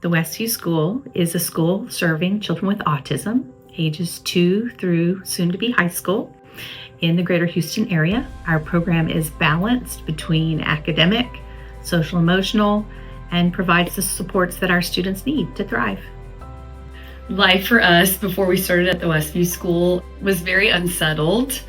The Westview School is a school serving children with autism, ages 2 through soon to be high school, in the greater Houston area. Our program is balanced between academic, social, emotional, and provides the supports that our students need to thrive. Life for us before we started at the Westview School was very unsettled.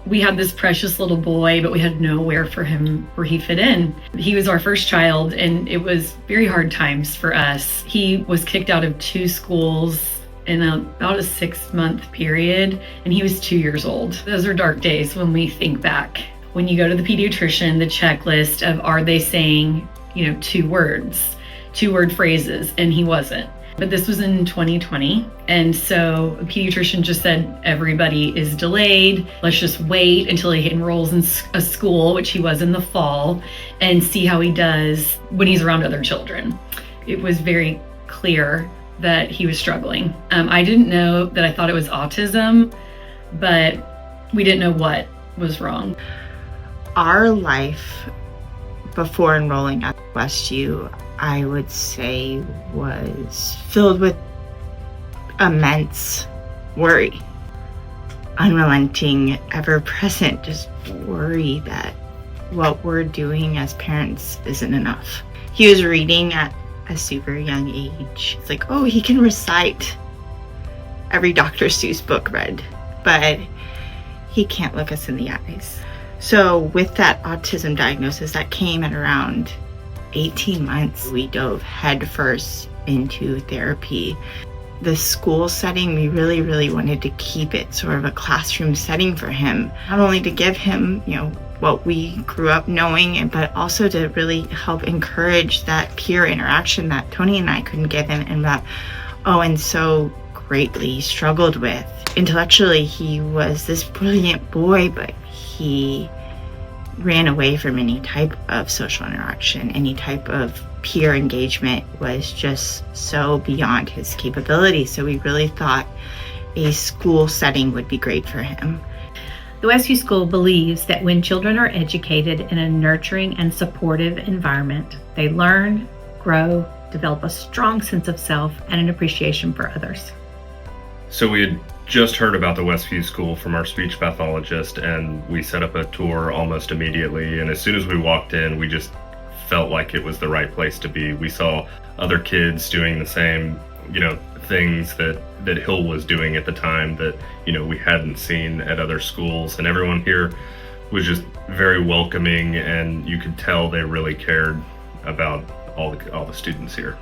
We had this precious little boy, but we had nowhere for him where he fit in. He was our first child, and it was very hard times for us. He was kicked out of 2 schools in about a 6-month period, and he was 2 years old. Those are dark days when we think back. When you go to the pediatrician, the checklist of are they saying, 2 words, 2-word phrases, and he wasn't. But this was in 2020, and so a pediatrician just said everybody is delayed. Let's just wait until he enrolls in a school, which he was in the fall, and see how he does when he's around other children. It was very clear that he was struggling. I didn't know that I thought it was autism, but we didn't know what was wrong. Our life before enrolling at Westview, I would say, was filled with immense worry, unrelenting, ever-present, just worry that what we're doing as parents isn't enough. He was reading at a super young age. It's like, oh, he can recite every Dr. Seuss book read, but he can't look us in the eyes. So with that autism diagnosis that came at around 18 months, we dove headfirst into therapy. The school setting, we really wanted to keep it sort of a classroom setting for him, not only to give him, what we grew up knowing, but also to really help encourage that peer interaction that Tony and I couldn't give him, and that Owen so greatly struggled with. Intellectually, he was this brilliant boy, but he ran away from any type of social interaction. Any type of peer engagement was just so beyond his capability. So we really thought a school setting would be great for him. The Westview School believes that when children are educated in a nurturing and supportive environment, they learn, grow, develop a strong sense of self and an appreciation for others. So we had just heard about the Westview School from our speech pathologist, and we set up a tour almost immediately. And as soon as we walked in, we just felt like it was the right place to be. We saw other kids doing the same, things that Hill was doing at the time that, we hadn't seen at other schools. And everyone here was just very welcoming, and you could tell they really cared about all the students here.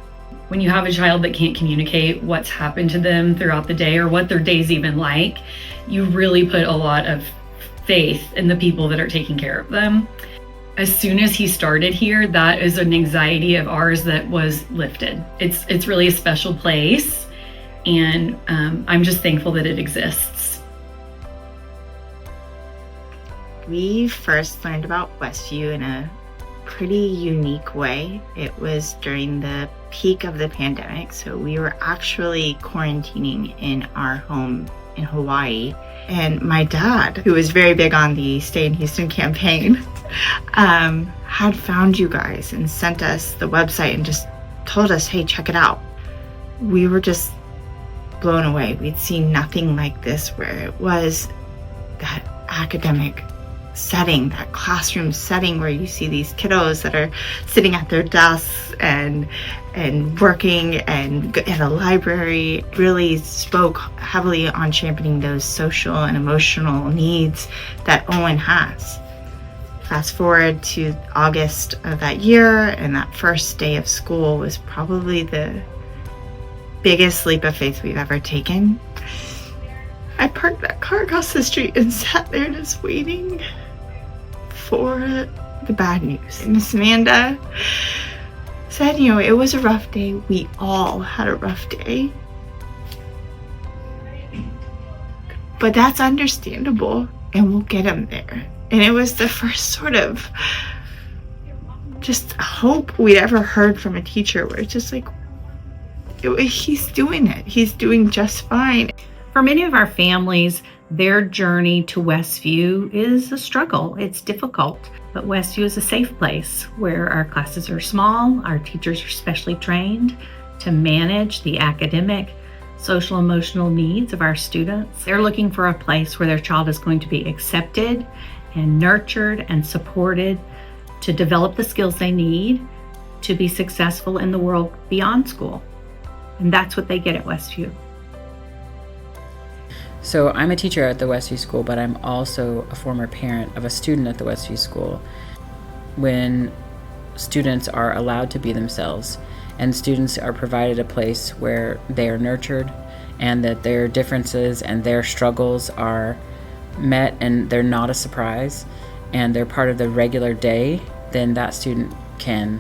When you have a child that can't communicate what's happened to them throughout the day or what their day's even like, you really put a lot of faith in the people that are taking care of them. As soon as he started here, that is an anxiety of ours that was lifted. It's really a special place, and I'm just thankful that it exists. We first learned about Westview in a pretty unique way. It was during the peak of the pandemic, so we were actually quarantining in our home in Hawaii, and my dad, who was very big on the Stay in Houston campaign, had found you guys and sent us the website and just told us, hey, check it out. We were just blown away. We'd seen nothing like this, where it was that academic setting, that classroom setting where you see these kiddos that are sitting at their desks and working and at a library. Really spoke heavily on championing those social and emotional needs that Owen has. Fast forward to August of that year, and that first day of school was probably the biggest leap of faith we've ever taken. I parked that car across the street and sat there just waiting for the bad news. Miss Amanda said, it was a rough day. We all had a rough day. But that's understandable, and we'll get him there. And it was the first sort of just hope we'd ever heard from a teacher, where it's just like, he's doing it. He's doing just fine. For many of our families, their journey to Westview is a struggle. It's difficult, but Westview is a safe place where our classes are small, our teachers are specially trained, to manage the academic, social, emotional needs of our students. They're looking for a place where their child is going to be accepted and nurtured and supported to develop the skills they need to be successful in the world beyond school. And that's what they get at Westview. So I'm a teacher at the Westview School, but I'm also a former parent of a student at the Westview School. When students are allowed to be themselves and students are provided a place where they are nurtured and that their differences and their struggles are met and they're not a surprise and they're part of the regular day, then that student can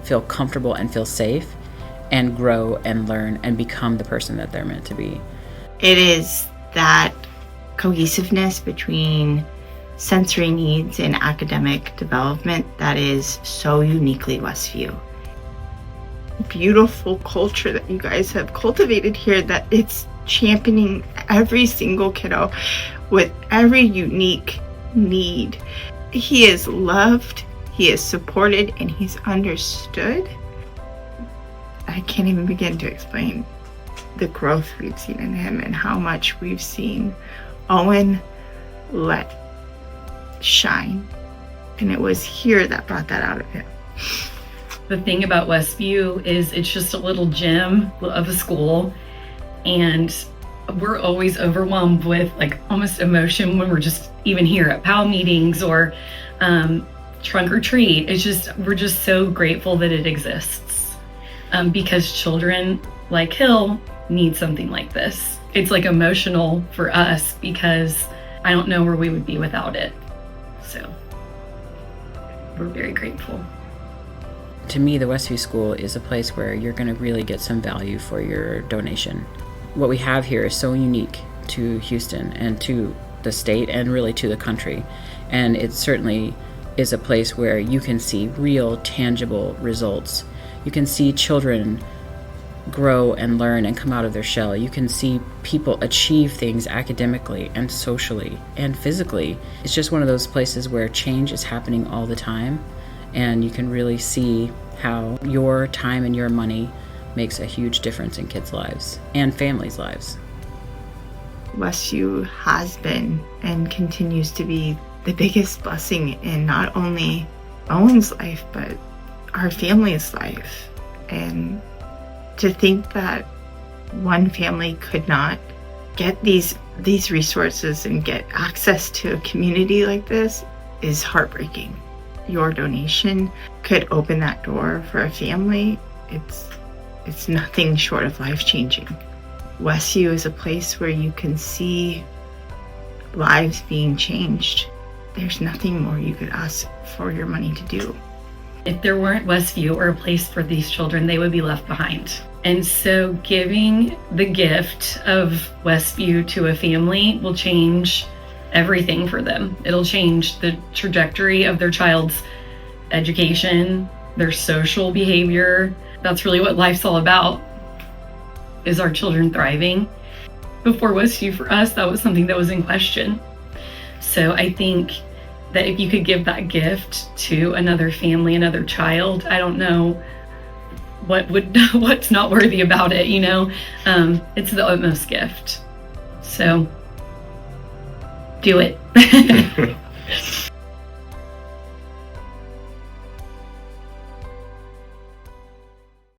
feel comfortable and feel safe and grow and learn and become the person that they're meant to be. It is that cohesiveness between sensory needs and academic development that is so uniquely Westview. Beautiful culture that you guys have cultivated here, that it's championing every single kiddo with every unique need. He is loved, he is supported, and he's understood. I can't even begin to explain the growth we've seen in him and how much we've seen Owen let shine. And it was here that brought that out of him. The thing about Westview is it's just a little gem of a school, and we're always overwhelmed with like almost emotion when we're just even here at PAL meetings or trunk or treat. It's just, we're just so grateful that it exists because children like Hill need something like this. It's like emotional for us because I don't know where we would be without it. So we're very grateful. To me, the Westview School is a place where you're going to really get some value for your donation. What we have here is so unique to Houston and to the state and really to the country. And it certainly is a place where you can see real, tangible results. You can see children grow and learn and come out of their shell. You can see people achieve things academically and socially and physically. It's just one of those places where change is happening all the time, and you can really see how your time and your money makes a huge difference in kids' lives and families' lives. Westview has been and continues to be the biggest blessing in not only Owen's life, but our family's life. And to think that one family could not get these resources and get access to a community like this is heartbreaking. Your donation could open that door for a family. It's nothing short of life-changing. Westview is a place where you can see lives being changed. There's nothing more you could ask for your money to do. If there weren't Westview or a place for these children, they would be left behind. And so giving the gift of Westview to a family will change everything for them. It'll change the trajectory of their child's education, their social behavior. That's really what life's all about, is our children thriving. Before Westview, for us, that was something that was in question. So I think that if you could give that gift to another family, another child, I don't know what's not worthy about it, you know? It's the utmost gift. So do it.